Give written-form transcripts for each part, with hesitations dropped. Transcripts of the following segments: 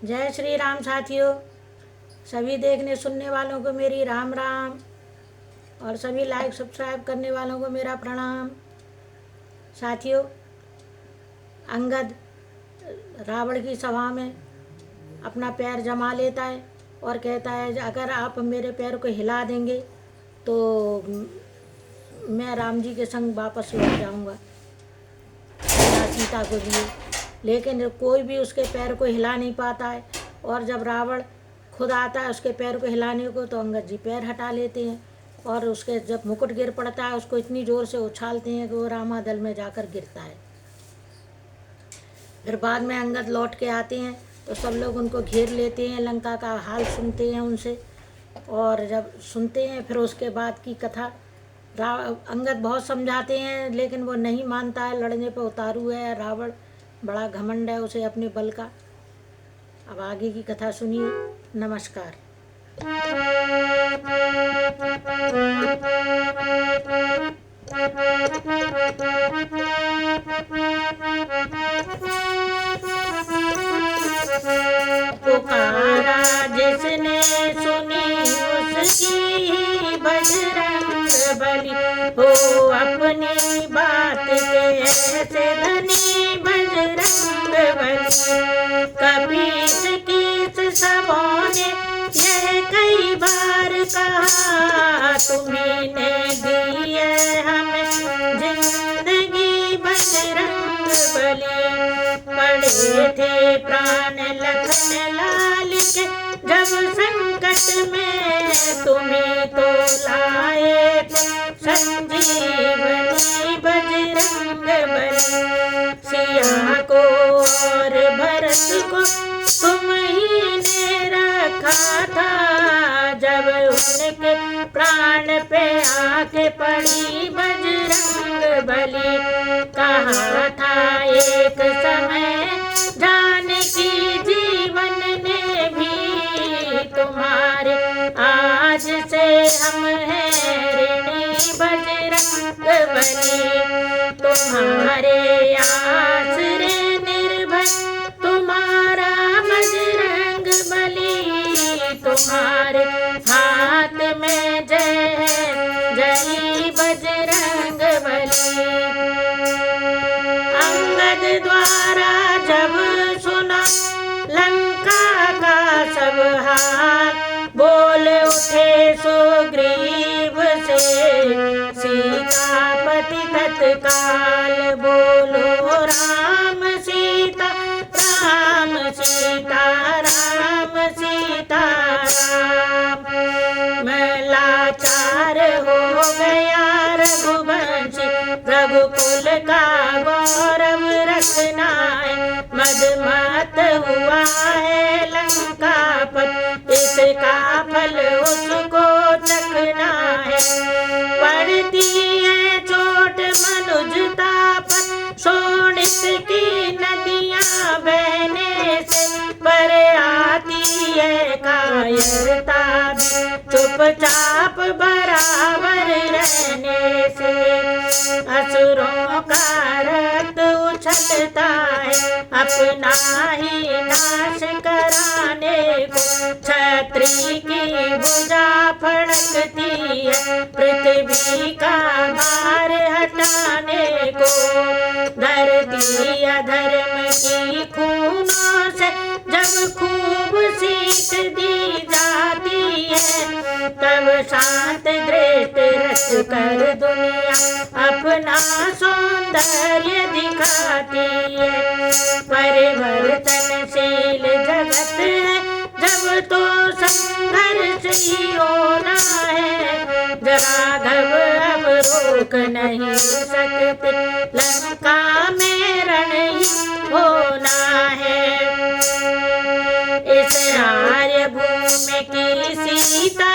जय श्री राम साथियों। सभी देखने सुनने वालों को मेरी राम राम और सभी लाइक सब्सक्राइब करने वालों को मेरा प्रणाम। साथियों, अंगद रावण की सभा में अपना पैर जमा लेता है और कहता है अगर आप मेरे पैर को हिला देंगे तो मैं राम जी के संग वापस लौट जाऊंगा सीता को लिए। लेकिन कोई भी उसके पैर को हिला नहीं पाता है और जब रावण खुद आता है उसके पैर को हिलाने को तो अंगद जी पैर हटा लेते हैं और उसके जब मुकुट गिर पड़ता है उसको इतनी ज़ोर से उछालते हैं कि वो रामादल में जाकर गिरता है। फिर बाद में अंगद लौट के आते हैं तो सब लोग उनको घेर लेते हैं, लंका का हाल सुनते हैं उनसे। और जब सुनते हैं फिर उसके बाद की कथा अंगद बहुत समझाते हैं लेकिन वो नहीं मानता है, लड़ने पर उतारू है रावण, बड़ा घमंड है उसे अपने बल का। अब आगे की कथा सुनिए। नमस्कार। पुकारा जिसने सुनी उसकी बजरंग बली, हो अपनी बात के ऐसे धनी बजरंग बली। कबीर की सबों ने यह कई बार कहा, तुम्ही ने दी है हमें जिंदगी बजरंग बली। पड़े थे प्राण लखन लाल के जब संकट में, तुम्हें तो लाए थे संजीवनी बजरंग बली। सिया को और भरत को तुम ही ने रखा था, जब उनके प्राण पे आके पड़ी बजरंग बली। कहा था एक समय जानकी जीवन ने भी, तुम्हारे आज से हम हैं ऋणी बजरंग बली। तुम्हारे आसरे निर्भय तुम्हारा बजरंग बली, तुम्हारे हाथ में जय जय बजरंग बली। अंगद द्वारा जब सुना लंका का सब हाल, बोल उठे सुग्रीव से सीतापति तत्काल। बोलो राम सीता राम सीता राम सीता राम। मैं लाचार हो गया रघुवंशी, रघुकुल का गौरव रखना है। मदमस्त हुआ है लंकापति, इसका फल उसको चखना है। पड़ती है चोट मनुजता पर, शोणित की नदियां बहने से, पर आती है कायरता भी चुपचाप बराबर रहने से। असुरों का रक्त उछलता है अपना ही नाश कराने को, छत्री की भुजा फड़कती है पृथ्वी का भार हटाने को। धरती अधर्म की खूनों से जब खूब सींच दी जाती है, तब शांत दृष्ट रच कर दुनिया अपना सौंदर्य दिखाती है। परिवर्तनशील जगत है जब तो संघर्ष ही होना है। राघव अब रोक नहीं सकते, लंका में रण ही होना है। इस आर्य भूमि की सीता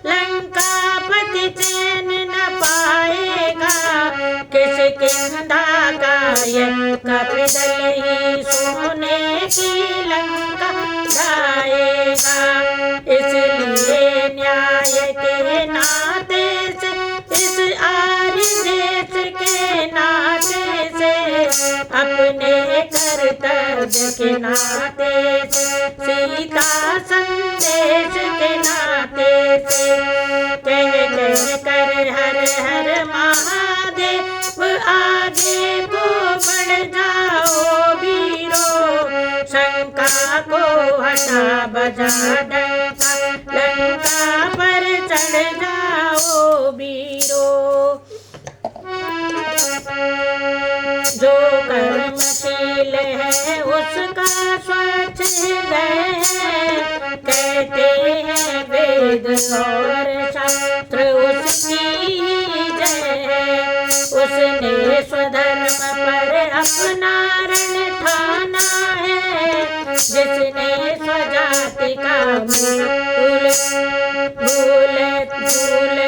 लंकापति चैन न पाएगा, किसके धागा ये कपिदल ही सोने की लंका ढाएगा। इसलिए न्याय के नाते से, इस आर्य देश के नाते से, अपने कर्तव्य के नाते से, सीता संदेश के नाते से, कह कह कर हर हर महादेव आगे को बढ़ जाओ वीरों, शंका को हटा बजा डंका, लंका पर चढ़ जाओ वीरों। जो कर्मशील है उसका स्वच्छ हृदय है, कहते हैं वेद और शास्त्र उसकी जय है। उसने स्वधर्म पर अपना ऋण ठाना है, जिसने स्वजाति का भूल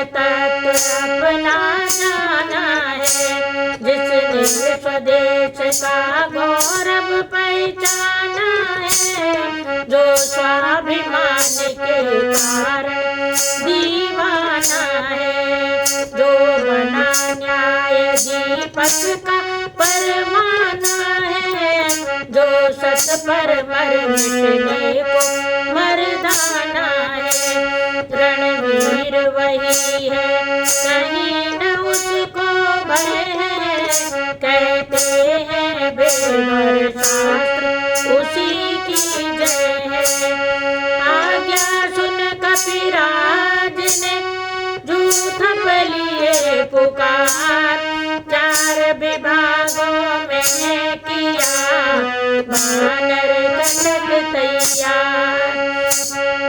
तत्व अपना जाना है, जिसने स्वदेश का गौरव पहचाना है, जो स्वाभिमान के कारण दीवाना है, जो बना न्याय दीपक का परवाना है, जो सत पर मर मिटने को मर्दाना है। रणवीर वही है, कहीं न उसको भय है, कहते हैं वेद और शास्त्र उसी की जय है। आज्ञा सुन कपिराज ने जूथ लिए पुकार, 4 विभागों में किया वानर कटक तैयार।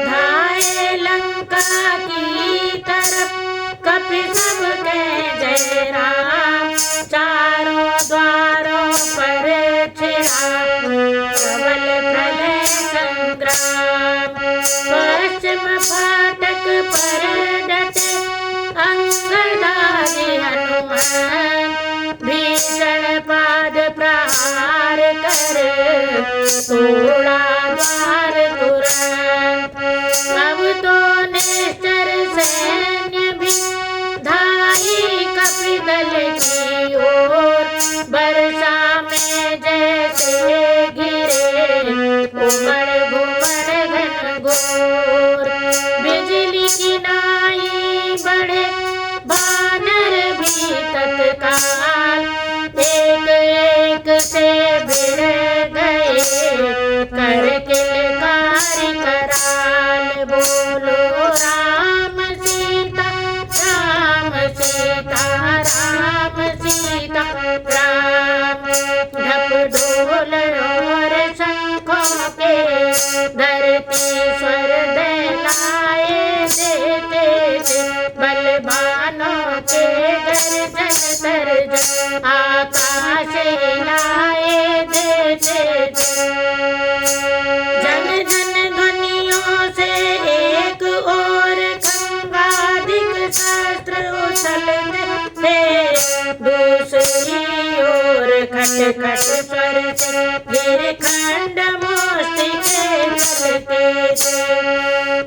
धाये लंका की तरफ कपि सब कह जय राम, चारों द्वारों पर छिड़ा प्रबल प्रलय संग्राम। पश्चिम फाटक पर डटे अंगदारी हनुमान, भीषण पाद प्रहार कर तोड़ा द्वार तुरंत। अब तो निश्चर सैन्य भी धाई कपिदल की ओर, वर्षा में जैसे घिरे उमड़ घुमड़ घनघोर। बिजली की नाई बढ़े बानर भी तत्काल, एक एक से भिड़ गए कर किलकारी कराल। बोलो राम सीता राम सीता राम सीता राम। ढप ढोल और शंखों के धरती स्वर दहलाए देते थे, बलवानों के गर्जन तर्जन आकाश हिलाए देते थे। जन जन ध्वनियों से एक और खंगाधिक शस्त्र उछलते थे, दूसरी ओर खट खट स्वर से गिरखंड मोष्टिकें चलते थे।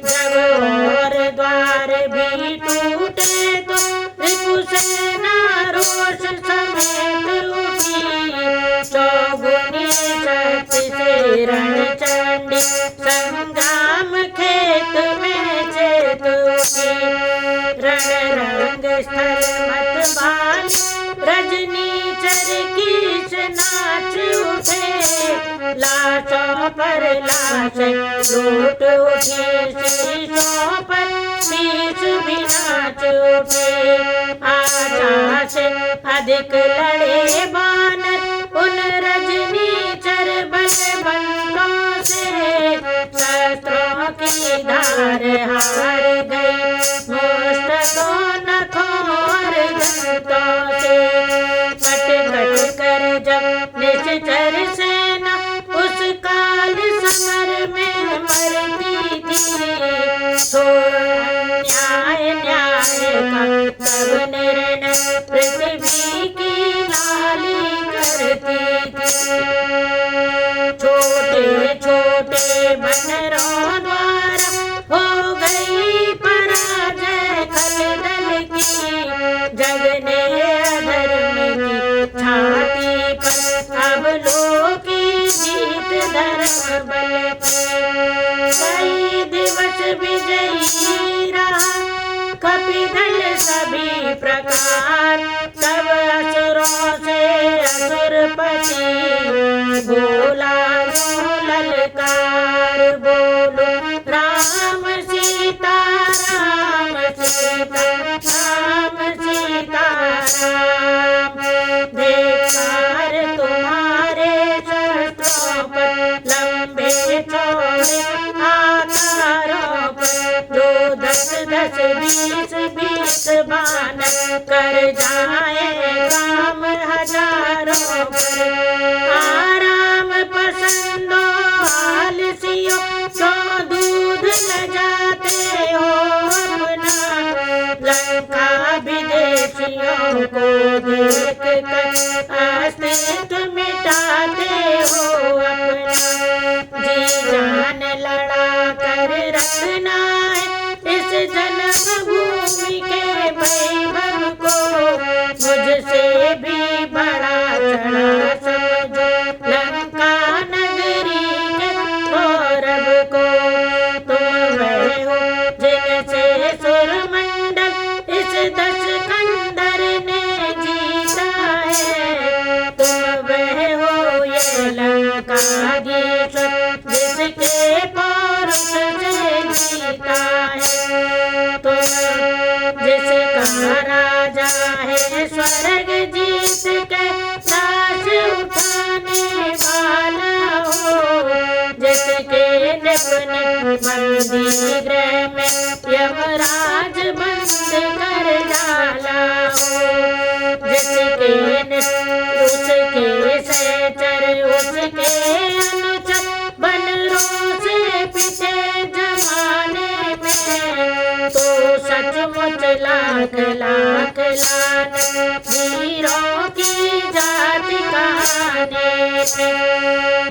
जब और द्वार भी टूटे तो रिपुसेना रोष समेत उठी, चौगुनी शक्ति से रणचंडी संग्राम खेत में चेत उठी। रण रंग स्थल मत भाली रजनीचर कीच नाच उठे, लाशों पर लाश लूट उठी, शीशों पर शीश भी नाच उठे। आशा से अधिक लड़े बानर उन रजनीचर बलवंतों से, शस्त्रों की धार हार गई मुष्टकों नखों और दंतों से। कट कट कर जब निश्चर सेना उस काल समर में मरती थी, तो न्याय न्याय का तब निर्णय पृथ्वी की लाली करती थी। छोटे छोटे बनरों द्वारा हो गई पराजय खलदल की, जग ने अधर्म की छाती पर अब लोग धर्म बल की। कई दिवस विजयी रहा कपिदल सभी प्रकार, तब असुरों से असुरपति बोला यूं ललकार। बोलो राम सीता राम सीता राम सीता राम। धिक्कार तुम्हारे शस्त्रों पर, लंबे चौड़े आकारों पर, जो 10-10 20-20 बाण कर जाए काम हजारों पर। आराम पसंदो आलसियों, क्यों दूध ल जाते हो अपना। लंका विदेशियों को देख कर अस्तित्व मिटाते हो अपना। जी जान लड़ा कर रखना है इस जन्मभूमि के वैभव को, मुझसे भी बड़ा चढ़ा समझो लंका नगरी के गौरव को। तुम वह हो जिनसे सुरमंडल इस दश कंदर ने जीता है। तुम वह हो ये लंकाधीश्वर जिसके पौरुष से जीता है। तुम जिसका राजा है स्वर्ग जीत के लाश उठाने वाला हो, जिसके निपुण बंदी गृह में यमराज बंद कर डाला हो। जिसके उसके सहचर उसके अनुचर बनरों से पिटे जमाने में, तो सचमुच लाख लाख लानत वीरों की जाति कहानी में।